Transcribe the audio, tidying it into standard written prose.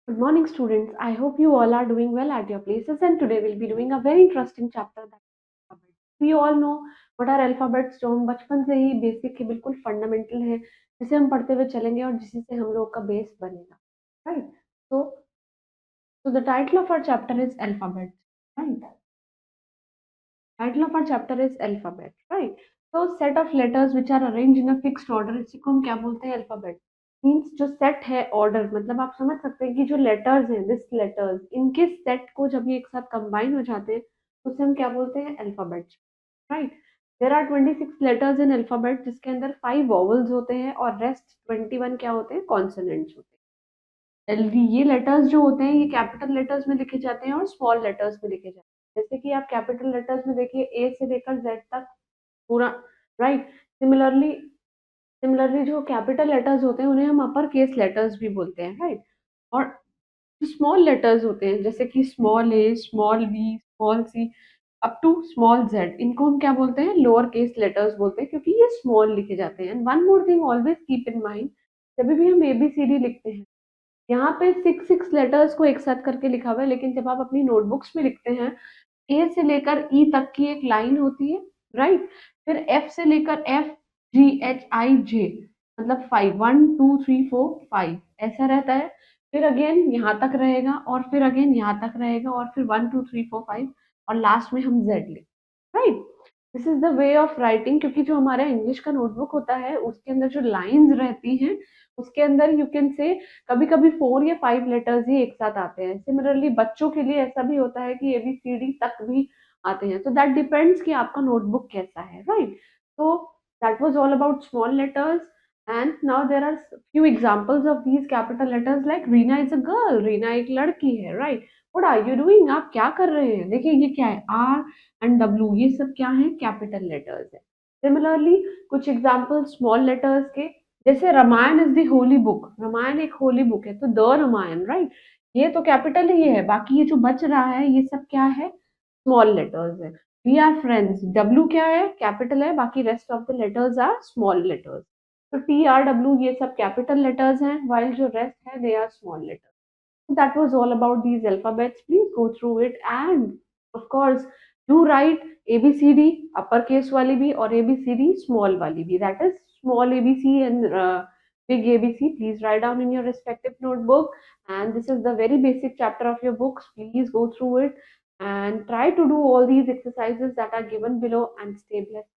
Good morning, students. I hope you all are doing well at your places. And today we'll be doing a very interesting chapter that is alphabets. We all know what are alphabets, जो हम बचपन से ही basic है, बिल्कुल fundamental है, जिसे हम पढ़ते हुए चलेंगे और जिसी से हम लोग का बेस बनेगा, right? So the title of our chapter is alphabets, right? Title of our chapter is alphabet, right? So set of letters which are arranged in a fixed order, इसी को हम क्या बोलते हैं? अल्फाबेट मीन्स जो set है order, मतलब आप समझ सकते हैं कि जो लेटर्स हैं, दिस लेटर्स, इनके सेट को जब ये एक साथ कंबाइन हो जाते हैं तो उसे हम क्या बोलते हैं? Alphabets, right? There are 26 letters in alphabet, जिसके अंदर 5 वॉवल्स होते हैं और रेस्ट 21 क्या होते हैं? कॉन्सोनेंट्स होते हैं। ये लेटर्स जो होते हैं ये कैपिटल लेटर्स में लिखे जाते हैं और स्मॉल लेटर्स में लिखे जाते हैं। जैसे कि आप कैपिटल लेटर्स में देखिए, ए से लेकर जेड तक पूरा, राइट? सिमिलरली सिमिलरली जो कैपिटल लेटर्स होते हैं उन्हें हम अपर केस लेटर्स भी बोलते हैं, राइट? और जो स्मॉल लेटर्स होते हैं जैसे कि small A, small B, small C, up to small Z, इनको हम क्या बोलते हैं? लोअर केस लेटर्स बोलते हैं, क्योंकि ये स्मॉल लिखे जाते हैं। And one more thing always keep in mind, जब भी हम एबीसीडी लिखते हैं, यहाँ पे सिक्स सिक्स लेटर्स को एक साथ करके लिखा हुआ है, लेकिन जब आप अपनी नोटबुक्स में लिखते हैं, ए से लेकर ई तक की एक लाइन होती है, राइट? फिर एफ से लेकर एफ, जी, एच, आई, जे, मतलब 5, 1 2 3 4 5 ऐसा रहता है। फिर अगेन यहाँ तक रहेगा और फिर अगेन यहाँ तक रहेगा और फिर 1 2 3 4 5 और लास्ट में हम जेड लिख, right? This is the way of writing, क्योंकि जो हमारा इंग्लिश का नोटबुक होता है उसके अंदर जो लाइंस रहती हैं उसके अंदर यू कैन से कभी कभी 4 या 5 लेटर्स ही एक साथ आते हैं। सिमिलरली बच्चों के लिए ऐसा भी होता है कि एबीसीडी तक भी आते हैं। सो दैट डिपेंड्स कि आपका नोटबुक कैसा है, राइट? तो that was all about small letters. And now there are few examples of these capital letters, like Reena is a girl, Reena एक लड़की है, right? What are you doing, आप क्या कर रहे हैं? देखिए ये क्या है, आर एंड डब्ल्यू, ये सब क्या है? कैपिटल लेटर्स है। सिमिलरली कुछ एग्जांपल स्मॉल लेटर्स के, जैसे Ramayana is the holy book, Ramayana एक होली बुक है तो द रामायण, राइट? ये तो कैपिटल ही है, बाकी ये जो बच रहा है ये सब क्या है? स्मॉल लेटर्स है। वी आर फ्रेंड्स, डब्ल्यू क्या है? कैपिटल है, बाकी rest of the letters are small letters. तो टी आर डब्ल्यू ये सब कैपिटल लेटर्स हैं, वाइल जो रेस्ट है they are small letters. So that was all about these alphabets. Please go through it, and of course do write ABCD uppercase वाली भी और ABCD small वाली भी, that is small ABC and big ABC. Please write down in your respective notebook, and this is the very basic chapter of your books. Please go through it and try to do all these exercises that are given below, and stay blessed.